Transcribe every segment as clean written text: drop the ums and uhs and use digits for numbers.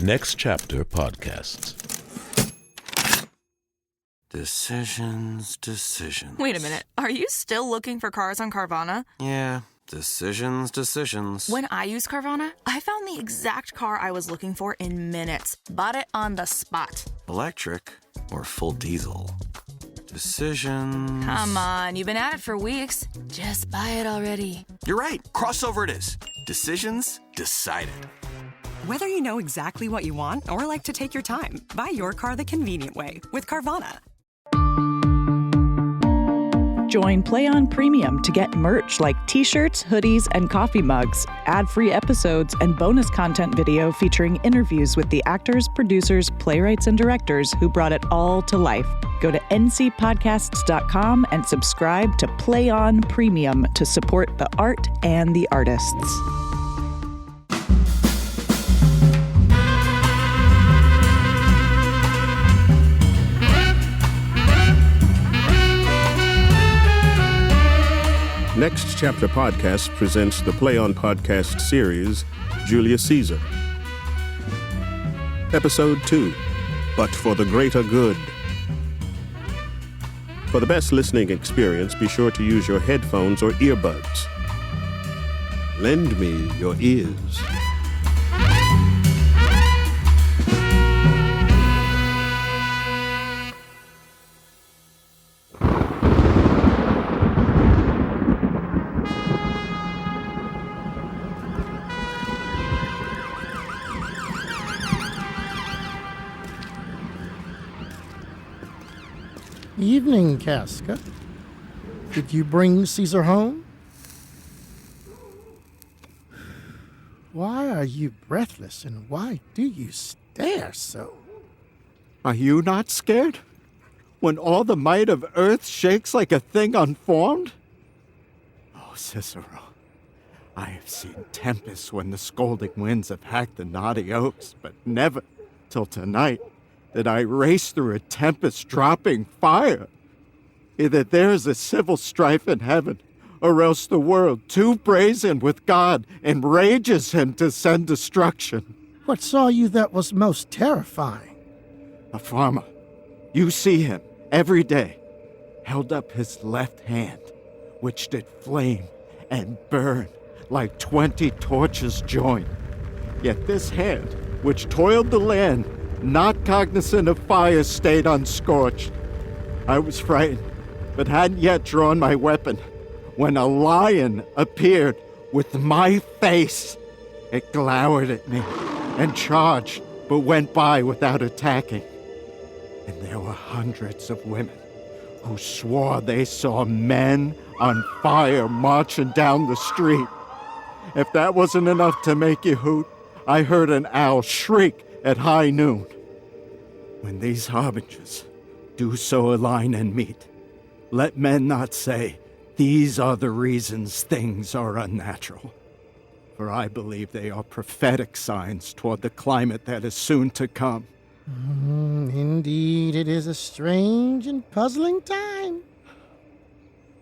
Next Chapter Podcasts. Decisions. Wait a minute. Are you still looking for cars on Carvana? Yeah, decisions. When I used Carvana, I found the exact car I was looking for in minutes. Bought it on the spot. Electric or full diesel? Decisions. Come on, you've been at it for weeks. Just buy it already. You're right. Crossover it is. Decisions decided. Whether you know exactly what you want or like to take your time, buy your car the convenient way with Carvana. Join Play On Premium to get merch like t-shirts, hoodies, and coffee mugs, ad-free episodes, and bonus content video featuring interviews with the actors, producers, playwrights, and directors who brought it all to life. Go to ncpodcasts.com and subscribe to Play On Premium to support the art and the artists. Next Chapter Podcast presents the Play On Podcast series, Julius Caesar. Episode 2, But for the Greater Good. For the best listening experience, be sure to use your headphones or earbuds. Lend me your ears. Evening, Casca. Did you bring Caesar home? Why are you breathless, and why do you stare so? Are you not scared? When all the might of earth shakes like a thing unformed? Oh, Cicero, I have seen tempests when the scolding winds have hacked the knotty oaks, but never, till tonight, did I race through a tempest dropping fire. Either there is a civil strife in heaven, or else the world, too brazen with God, enrages him to send destruction. What saw you that was most terrifying? A farmer, you see him every day, held up his left hand, which did flame and burn like 20 torches joined. Yet this hand, which toiled the land, not cognizant of fire, stayed unscorched. I was frightened, but hadn't yet drawn my weapon, when a lion appeared with my face. It glowered at me and charged, but went by without attacking. And there were hundreds of women who swore they saw men on fire marching down the street. If that wasn't enough to make you hoot, I heard an owl shriek at high noon. When these harbingers do so align and meet, let men not say, these are the reasons things are unnatural. For I believe they are prophetic signs toward the climate that is soon to come. Indeed, it is a strange and puzzling time.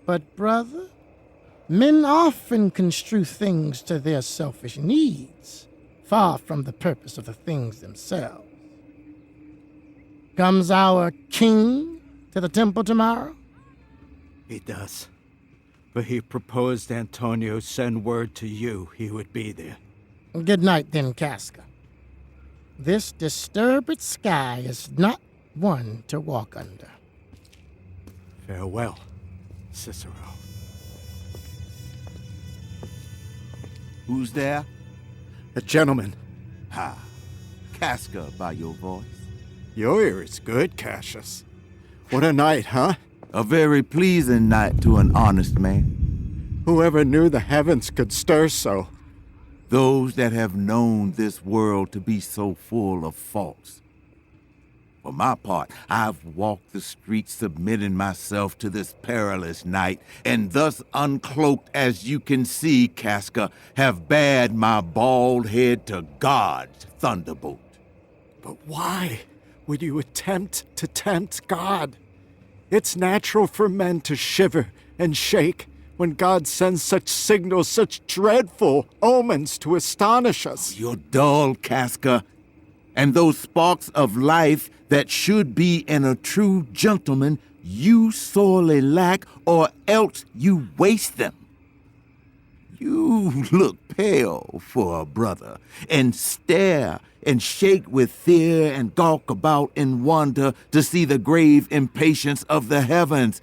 But, brother, men often construe things to their selfish needs, far from the purpose of the things themselves. Comes our king to the temple tomorrow? He does. But he proposed Antonio send word to you he would be there. Good night, then, Casca. This disturbed sky is not one to walk under. Farewell, Cicero. Who's there? A gentleman. Ha. Casca by your voice. Your ear is good, Cassius. What a night, huh? A very pleasing night to an honest man. Whoever knew the heavens could stir so? Those that have known this world to be so full of faults. For my part, I've walked the streets submitting myself to this perilous night, and thus uncloaked as you can see, Casca, have bared my bald head to God's thunderbolt. But why would you attempt to tempt God? It's natural for men to shiver and shake when God sends such signals, such dreadful omens to astonish us. You're dull, Casca, And those sparks of life that should be in a true gentleman, you sorely lack, or else you waste them. You look pale for a brother, and stare and shake with fear and gawk about in wonder to see the grave impatience of the heavens.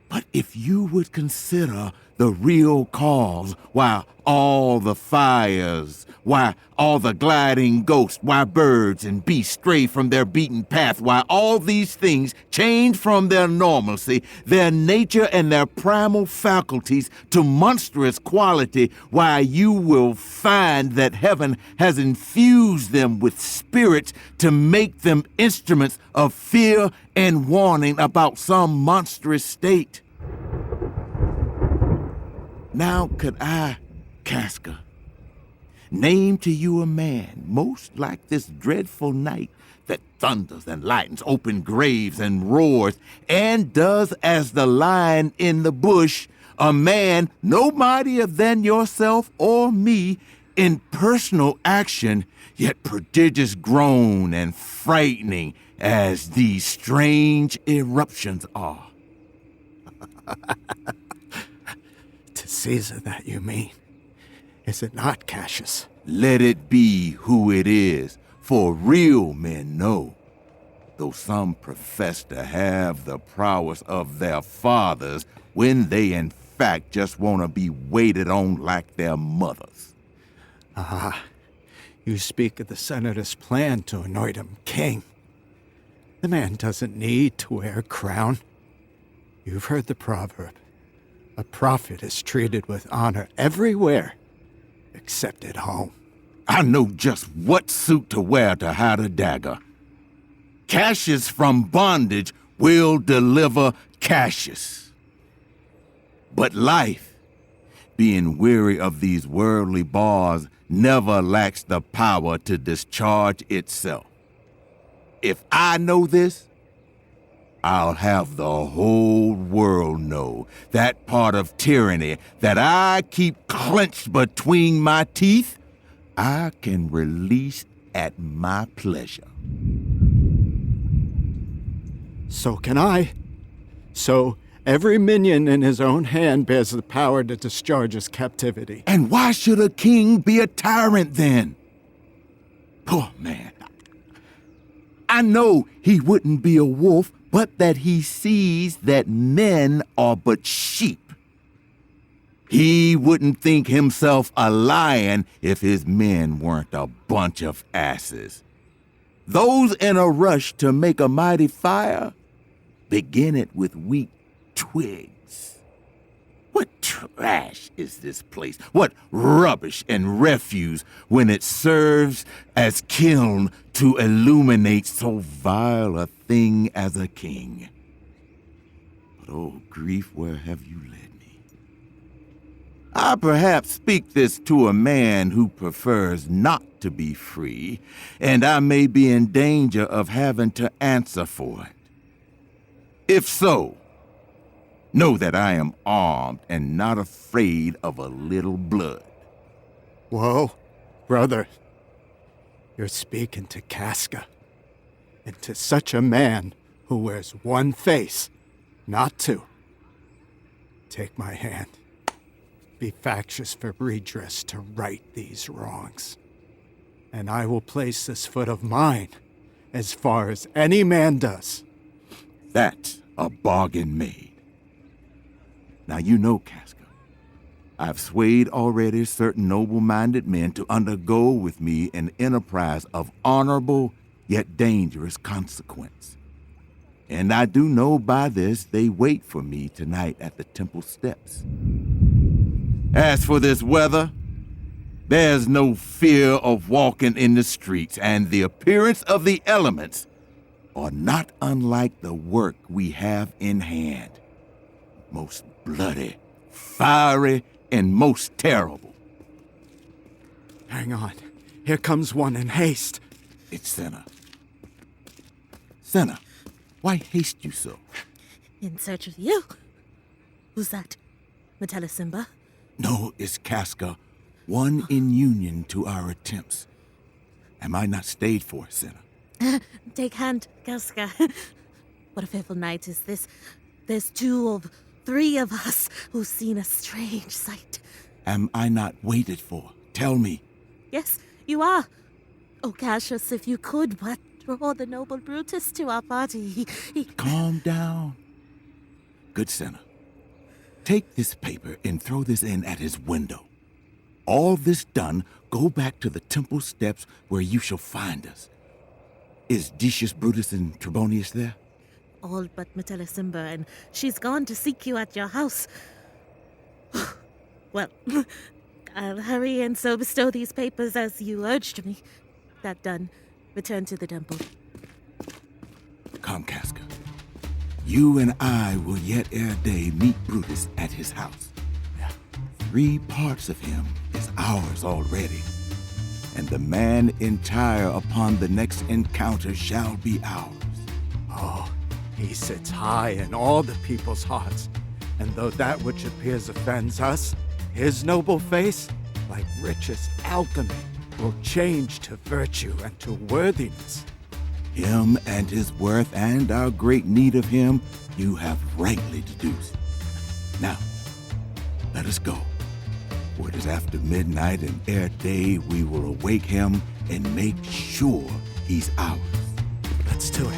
But if you would consider the real cause, why all the fires, why all the gliding ghosts, why birds and beasts stray from their beaten path, why all these things change from their normalcy, their nature and their primal faculties to monstrous quality, why you will find that heaven has infused them with spirits to make them instruments of fear and warning about some monstrous state. Now could I, Casca, name to you a man most like this dreadful night that thunders and lightens open graves and roars and does as the lion in the bush, a man no mightier than yourself or me in personal action, yet prodigious grown and frightening as these strange eruptions are. To Caesar, that you mean. Is it not, Cassius? Let it be who it is, for real men know, though some profess to have the prowess of their fathers when they in fact just want to be waited on like their mothers. Ah, you speak of the senator's plan to anoint him king. The man doesn't need to wear a crown. You've heard the proverb. A prophet is treated with honor everywhere, except at home. I know just what suit to wear to hide a dagger. Cassius from bondage will deliver Cassius. But life, being weary of these worldly bars, never lacks the power to discharge itself. If I know this, I'll have the whole world know that part of tyranny that I keep clenched between my teeth, I can release at my pleasure. So can I. So every minion in his own hand bears the power to discharge his captivity. And why should a king be a tyrant then? Poor man. I know he wouldn't be a wolf, but that he sees that men are but sheep. He wouldn't think himself a lion if his men weren't a bunch of asses. Those in a rush to make a mighty fire begin it with weak twigs. What trash is this place? What rubbish and refuse when it serves as kiln to illuminate so vile a thing as a king? But oh, grief, where have you led me? I perhaps speak this to a man who prefers not to be free, and I may be in danger of having to answer for it. If so, know that I am armed and not afraid of a little blood. Whoa, brother. You're speaking to Casca, and to such a man who wears one face, not two. Take my hand. Be factious for redress to right these wrongs. And I will place this foot of mine as far as any man does. That's a bargain made. Now you know, Casca, I've swayed already certain noble-minded men to undergo with me an enterprise of honorable yet dangerous consequence. And I do know by this they wait for me tonight at the temple steps. As for this weather, there's no fear of walking in the streets, and the appearance of the elements are not unlike the work we have in hand. Most bloody, fiery, and most terrible. Hang on. Here comes one in haste. It's Senna. Senna, why haste you so? In search of you. Who's that? Metella Simba? No, it's Casca, one in union to our attempts. Am I not stayed for, sinner? Take hand, Casca. What a fearful night is this. There's 2 of 3 of us who've seen a strange sight. Am I not waited for? Tell me. Yes, you are. Oh, Cassius, if you could but draw the noble Brutus to our party. Calm down. Good sinner. Take this paper and throw this in at his window. All this done, go back to the temple steps where you shall find us. Is Decius Brutus and Trebonius there? All but Metellisimba, and she's gone to seek you at your house. Well, I'll hurry and so bestow these papers as you urged me. That done, return to the temple. Come, Casca. You and I will yet ere day meet Brutus at his house. 3 parts of him is ours already, and the man entire upon the next encounter shall be ours. Oh, he sits high in all the people's hearts, and though that which appears offends us, his noble face, like richest alchemy, will change to virtue and to worthiness. Him and his worth and our great need of him you have rightly deduced. Now, let us go, for it is after midnight, and ere day we will awake him and make sure he's ours. Let's do it.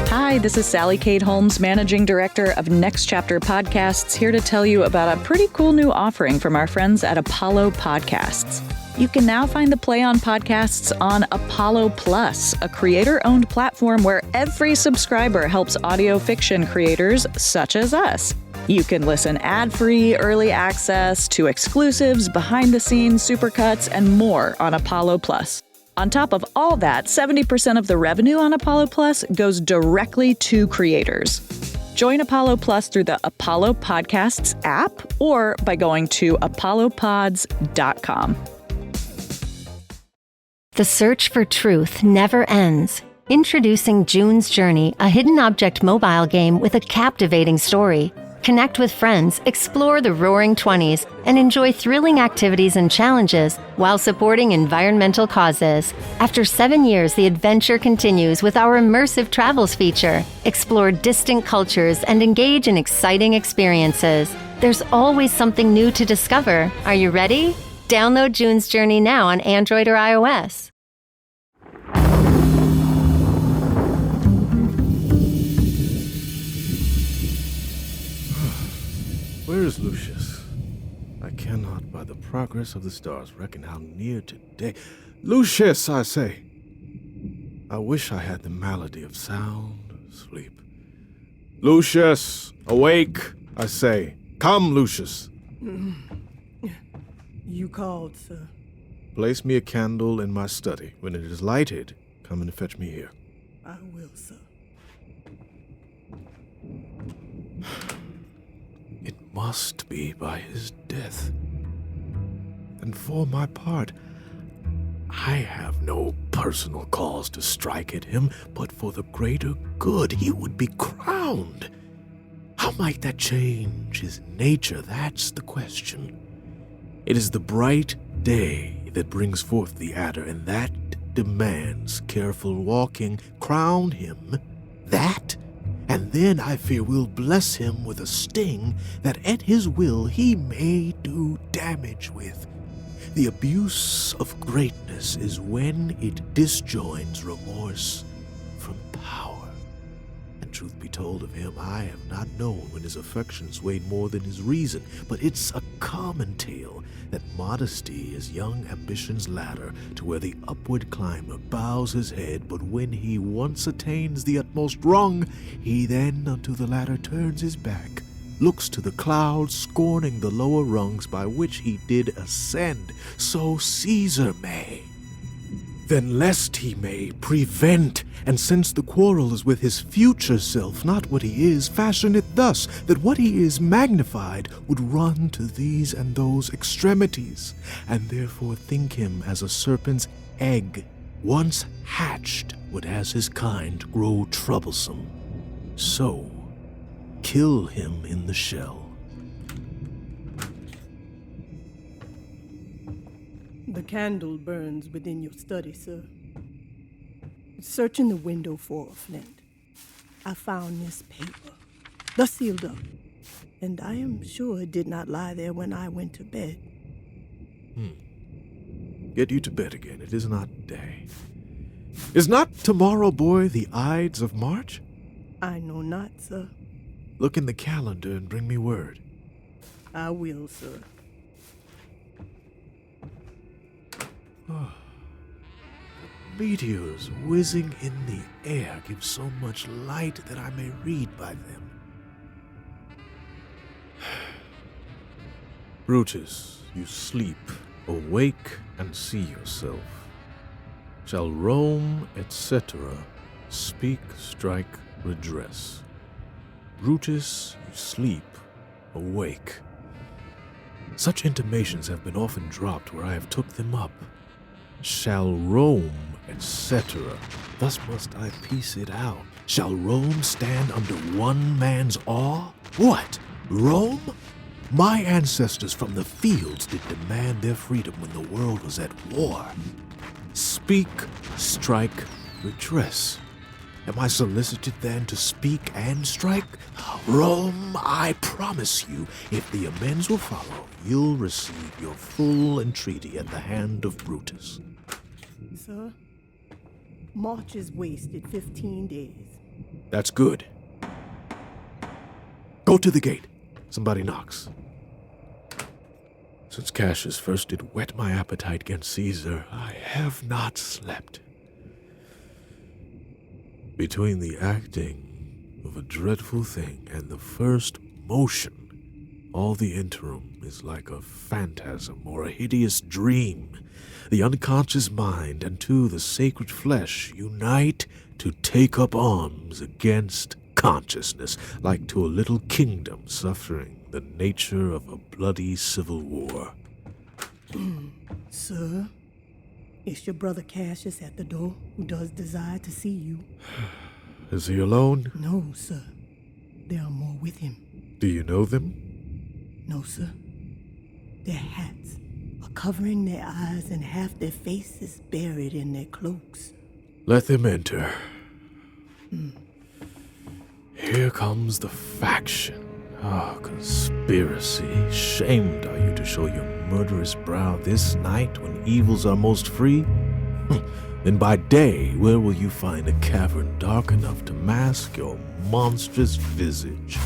Hi, this is Sally Kate Holmes, Managing Director of Next Chapter Podcasts, here to tell you about a pretty cool new offering from our friends at Apollo Podcasts. You can now find the Play On podcasts on Apollo Plus, a creator-owned platform where every subscriber helps audio fiction creators such as us. You can listen ad-free, early access to exclusives, behind-the-scenes supercuts, and more on Apollo Plus. On top of all that, 70% of the revenue on Apollo Plus goes directly to creators. Join Apollo Plus through the Apollo Podcasts app or by going to apollopods.com. The search for truth never ends. Introducing June's Journey, a hidden object mobile game with a captivating story. Connect with friends, explore the Roaring 20s, and enjoy thrilling activities and challenges while supporting environmental causes. After 7 years, the adventure continues with our immersive travels feature. Explore distant cultures and engage in exciting experiences. There's always something new to discover. Are you ready? Download June's Journey now on Android or iOS. Where is Lucius? I cannot, by the progress of the stars, reckon how near today. Lucius, I say! I wish I had the malady of sound sleep. Lucius, awake, I say. Come, Lucius. You called, sir. Place me a candle in my study. When it is lighted, come and fetch me here. I will, sir. It must be by his death. And for my part, I have no personal cause to strike at him, but for the greater good he would be crowned. How might that change his nature? That's the question. It is the bright day that brings forth the adder, and that demands careful walking. Crown him, that, and then I fear we'll bless him with a sting that at his will he may do damage with. The abuse of greatness is when it disjoins remorse from power. And truth be told of him, I have not known when his affections weighed more than his reason, but it's a common tale that modesty is young ambition's ladder, to where the upward climber bows his head, but when he once attains the utmost rung, he then unto the ladder turns his back, looks to the clouds, scorning the lower rungs by which he did ascend. So Caesar may. Then lest he may prevent, and since the quarrel is with his future self, not what he is, fashion it thus, that what he is magnified would run to these and those extremities, and therefore think him as a serpent's egg, once hatched, would as his kind grow troublesome. So, kill him in the shell. The candle burns within your study, sir. Searching the window for a flint, I found this paper, thus sealed up, and I am sure it did not lie there when I went to bed. Get you to bed again. It is not day. Is not tomorrow, boy, the Ides of March? I know not, sir. Look in the calendar and bring me word. I will, sir. Meteors whizzing in the air give so much light that I may read by them. Brutus, you sleep, awake and see yourself. Shall Rome, etc., speak, strike, redress. Brutus, you sleep, awake. Such intimations have been often dropped where I have took them up. Shall Rome, etc. Thus must I piece it out. Shall Rome stand under one man's awe? What? Rome? My ancestors from the fields did demand their freedom when the world was at war. Speak, strike, redress. Am I solicited then to speak and strike? Rome, I promise you, if the amends will follow, you'll receive your full entreaty at the hand of Brutus. Sir, March is wasted 15 days. That's good. Go to the gate. Somebody knocks. Since Cassius first did whet my appetite against Caesar, I have not slept. Between the acting of a dreadful thing and the first motion, all the interim is like a phantasm or a hideous dream. The unconscious mind and to the sacred flesh unite to take up arms against consciousness, like to a little kingdom suffering the nature of a bloody civil war. Sir, is your brother Cassius at the door, who does desire to see you? Is he alone? No, sir. There are more with him. Do you know them? No, sir. Their hats are covering their eyes and half their faces buried in their cloaks. Let them enter. Here comes the faction. Conspiracy. Shamed are you to show your murderous brow this night when evils are most free? Then by day, where will you find a cavern dark enough to mask your monstrous visage?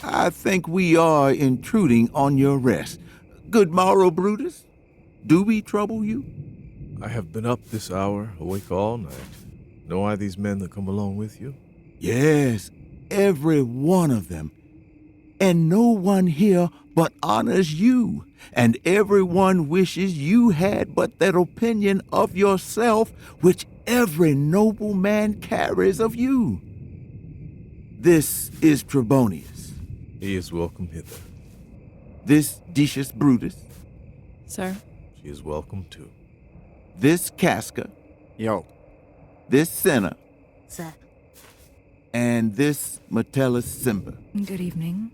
I think we are intruding on your rest. Good morrow, Brutus. Do we trouble you? I have been up this hour, awake all night. Know I these men that come along with you? Yes, every one of them. And no one here but honors you, and everyone wishes you had but that opinion of yourself which every noble man carries of you. This is Trebonius. He is welcome hither. This Decius Brutus. Sir? She is welcome too. This Casca. Yo. This Cinna. Sir. And this Metellus Cimber. Good evening.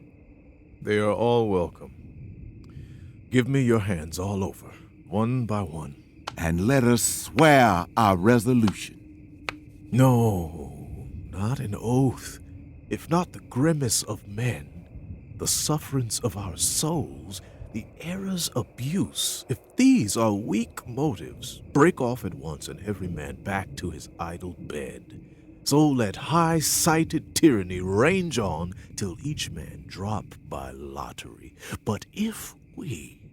They are all welcome. Give me your hands all over, one by one. And let us swear our resolution. No, not an oath. If not the grimace of men, the sufferance of our souls, the error's abuse, if these are weak motives, break off at once and every man back to his idle bed. So let high-sighted tyranny range on till each man drop by lottery. But if we,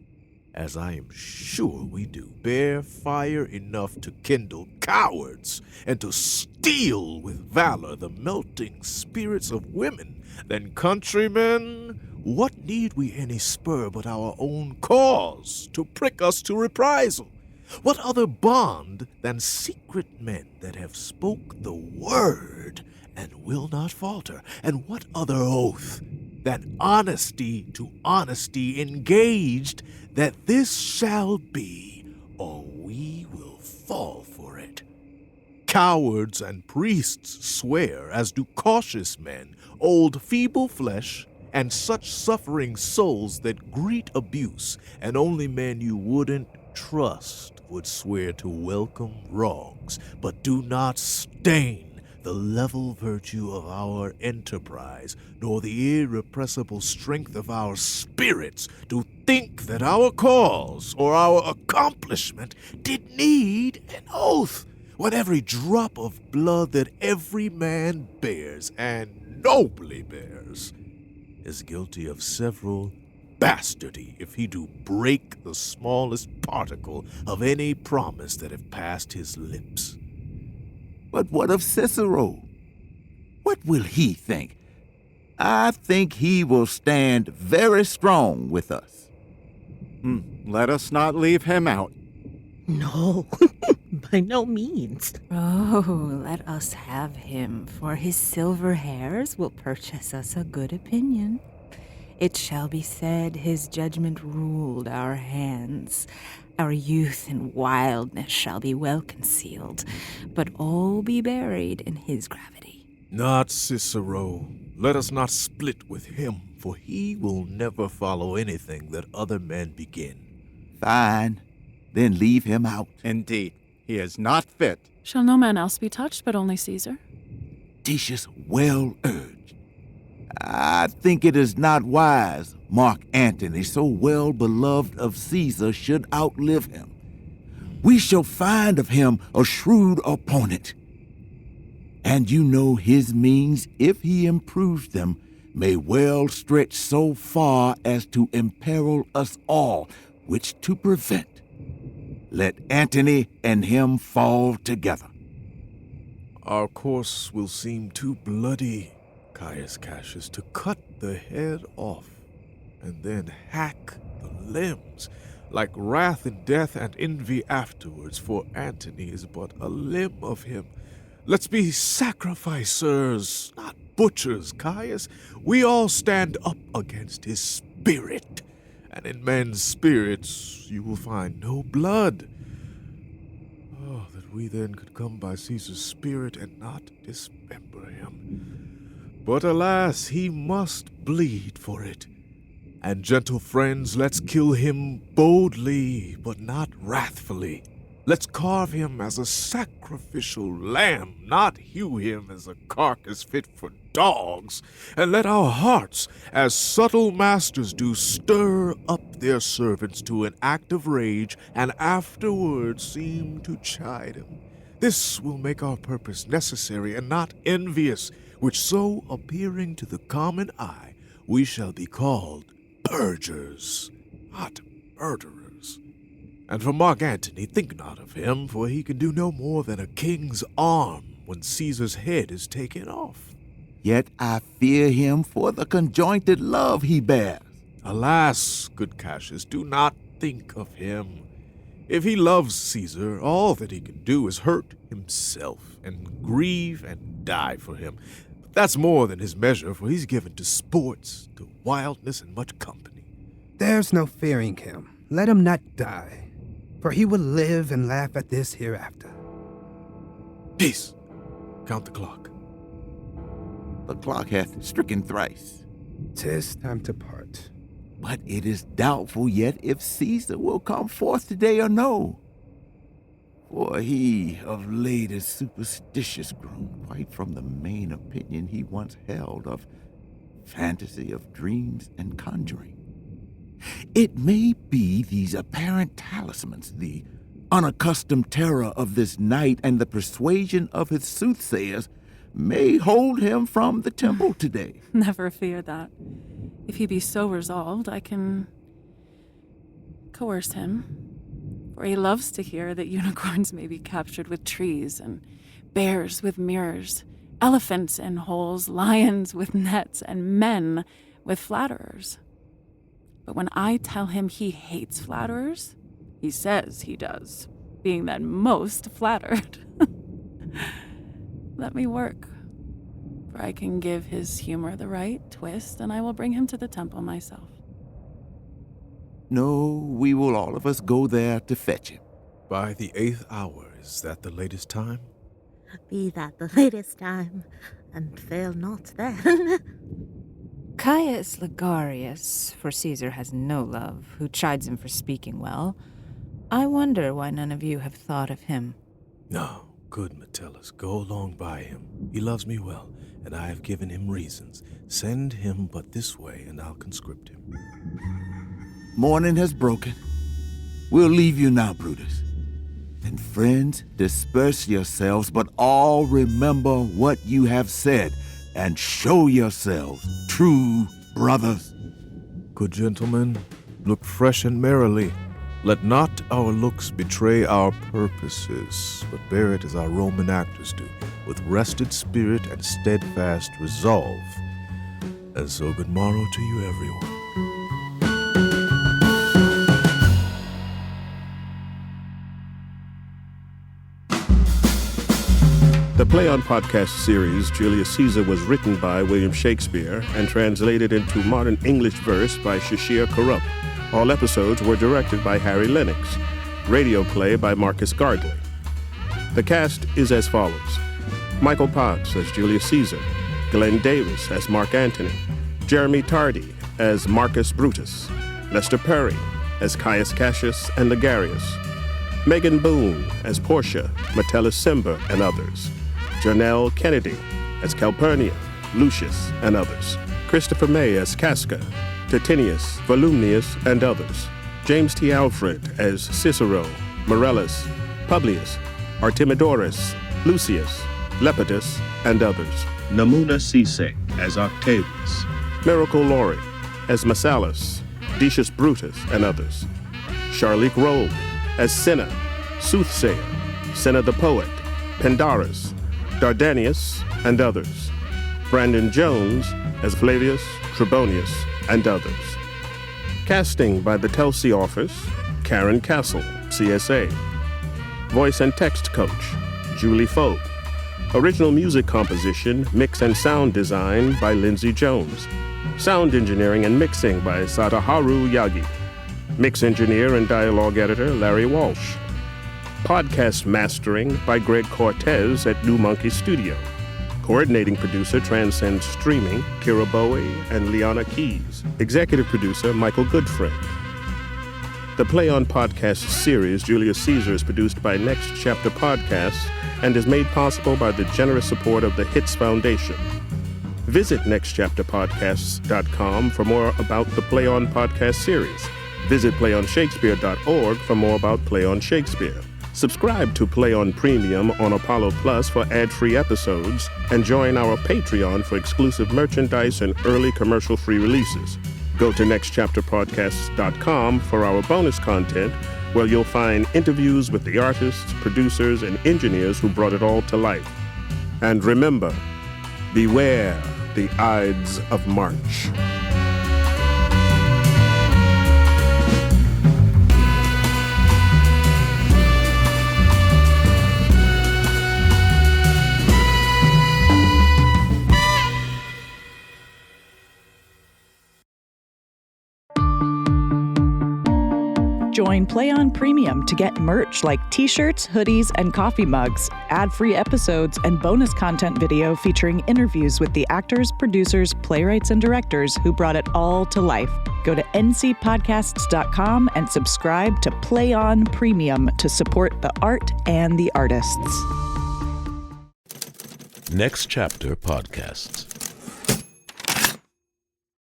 as I am sure we do, bear fire enough to kindle cowards and to steel with valor the melting spirits of women, then, countrymen, what need we any spur but our own cause to prick us to reprisal? What other bond than secret men that have spoke the word and will not falter? And what other oath than honesty to honesty engaged that this shall be a fall for it. Cowards and priests swear, as do cautious men, old feeble flesh, and such suffering souls that greet abuse, and only men you wouldn't trust would swear to welcome wrongs, but do not stain the level virtue of our enterprise, nor the irrepressible strength of our spirits, to think that our cause or our accomplishment did need an oath, when every drop of blood that every man bears, and nobly bears, is guilty of several bastardy if he do break the smallest particle of any promise that have passed his lips. But what of Cicero? What will he think? I think he will stand very strong with us. Let us not leave him out. No, by no means. Oh, let us have him, for his silver hairs will purchase us a good opinion. It shall be said his judgment ruled our hands. Our youth and wildness shall be well concealed, but all be buried in his gravity. Not Cicero. Let us not split with him, for he will never follow anything that other men begin. Fine. Then leave him out. Indeed, he is not fit. Shall no man else be touched but only Caesar? Decius well urged. I think it is not wise Mark Antony, so well beloved of Caesar, should outlive him. We shall find of him a shrewd opponent. And you know his means, if he improves them, may well stretch so far as to imperil us all, which to prevent, let Antony and him fall together. Our course will seem too bloody, Caius Cassius, to cut the head off, and then hack the limbs, like wrath and death and envy afterwards, for Antony is but a limb of him. Let's be sacrificers, not butchers, Caius. We all stand up against his spirit, and in men's spirits you will find no blood. Oh, that we then could come by Caesar's spirit and not dismember him. But alas, he must bleed for it. And gentle friends, let's kill him boldly, but not wrathfully. Let's carve him as a sacrificial lamb, not hew him as a carcass fit for dogs. And let our hearts, as subtle masters do, stir up their servants to an act of rage, and afterwards seem to chide him. This will make our purpose necessary and not envious, which so appearing to the common eye, we shall be called purgers, not murderers. And for Mark Antony, think not of him, for he can do no more than a king's arm when Caesar's head is taken off. Yet I fear him for the conjointed love he bears. Alas, good Cassius, do not think of him. If he loves Caesar, all that he can do is hurt himself and grieve and die for him. But that's more than his measure, for he's given to sports, to wildness, and much company. There's no fearing him. Let him not die, for he will live and laugh at this hereafter. Peace. Count the clock. The clock hath stricken thrice. 'Tis time to part. But it is doubtful yet if Caesar will come forth today or no. For he of late is superstitious grown, quite from the main opinion he once held of fantasy of dreams and conjuring. It may be these apparent talismans, the unaccustomed terror of this night, and the persuasion of his soothsayers may hold him from the temple today. Never fear that. If he be so resolved, I can coerce him. For he loves to hear that unicorns may be captured with trees, and bears with mirrors, elephants in holes, lions with nets, and men with flatterers. But when I tell him he hates flatterers, he says he does, being then most flattered. Let me work, for I can give his humor the right twist, and I will bring him to the temple myself. No, we will all of us go there to fetch him. By the 8th hour Is that the latest time? Be that the latest time, and fail not then. Caius Ligarius, for Caesar has no love, who chides him for speaking well. I wonder why none of you have thought of him. No, good Metellus, go along by him. He loves me well, and I have given him reasons. Send him but this way, and I'll conscript him. Morning has broken. We'll leave you now, Brutus. And friends, disperse yourselves, but all remember what you have said, and show yourselves true brothers. Good gentlemen, look fresh and merrily. Let not our looks betray our purposes, but bear it as our Roman actors do, with rested spirit and steadfast resolve. And so good morrow to you, everyone. The Play On Podcast series, Julius Caesar, was written by William Shakespeare and translated into modern English verse by Shashir Karup. All episodes were directed by Harry Lennox. Radio play by Marcus Gardley. The cast is as follows. Michael Potts as Julius Caesar. Glenn Davis as Mark Antony. Jeremy Tardy as Marcus Brutus. Lester Perry as Caius Cassius and Ligarius. Megan Boone as Portia, Metellus Cimber, and others. Janelle Kennedy as Calpurnia, Lucius, and others. Christopher May as Casca, Titinius, Volumnius, and others. James T. Alfred as Cicero, Morellus, Publius, Artemidorus, Lucius, Lepidus, and others. Namuna Cisse as Octavius. Miracle Laurie as Massalus, Decius Brutus, and others. Charlique Rowe as Cinna, Soothsayer, Cinna the Poet, Pandarus, Dardanius, and others. Brandon Jones as Flavius, Trebonius, and others. Casting by the Telsey Office, Karen Castle, CSA. Voice and text coach, Julie Foe. Original music composition, mix and sound design by Lindsay Jones. Sound engineering and mixing by Sadaharu Yagi. Mix engineer and dialogue editor, Larry Walsh. Podcast mastering by Greg Cortez at New Monkey Studio. Coordinating producer, Transcend Streaming, Kira Bowie and Liana Keys. Executive producer, Michael Goodfriend. The Play On Podcast series, Julius Caesar, is produced by Next Chapter Podcasts and is made possible by the generous support of the Hits Foundation. Visit nextchapterpodcasts.com for more about the Play On Podcast series. Visit playonshakespeare.org for more about Play On Shakespeare. Subscribe to Play On Premium on Apollo Plus for ad-free episodes, and join our Patreon for exclusive merchandise and early commercial-free releases. Go to nextchapterpodcasts.com for our bonus content, where you'll find interviews with the artists, producers, and engineers who brought it all to life. And remember, beware the Ides of March. Join Play On Premium to get merch like t-shirts, hoodies, and coffee mugs, ad-free episodes, and bonus content video featuring interviews with the actors, producers, playwrights, and directors who brought it all to life. Go to ncpodcasts.com and subscribe to Play On Premium to support the art and the artists. Next Chapter Podcasts.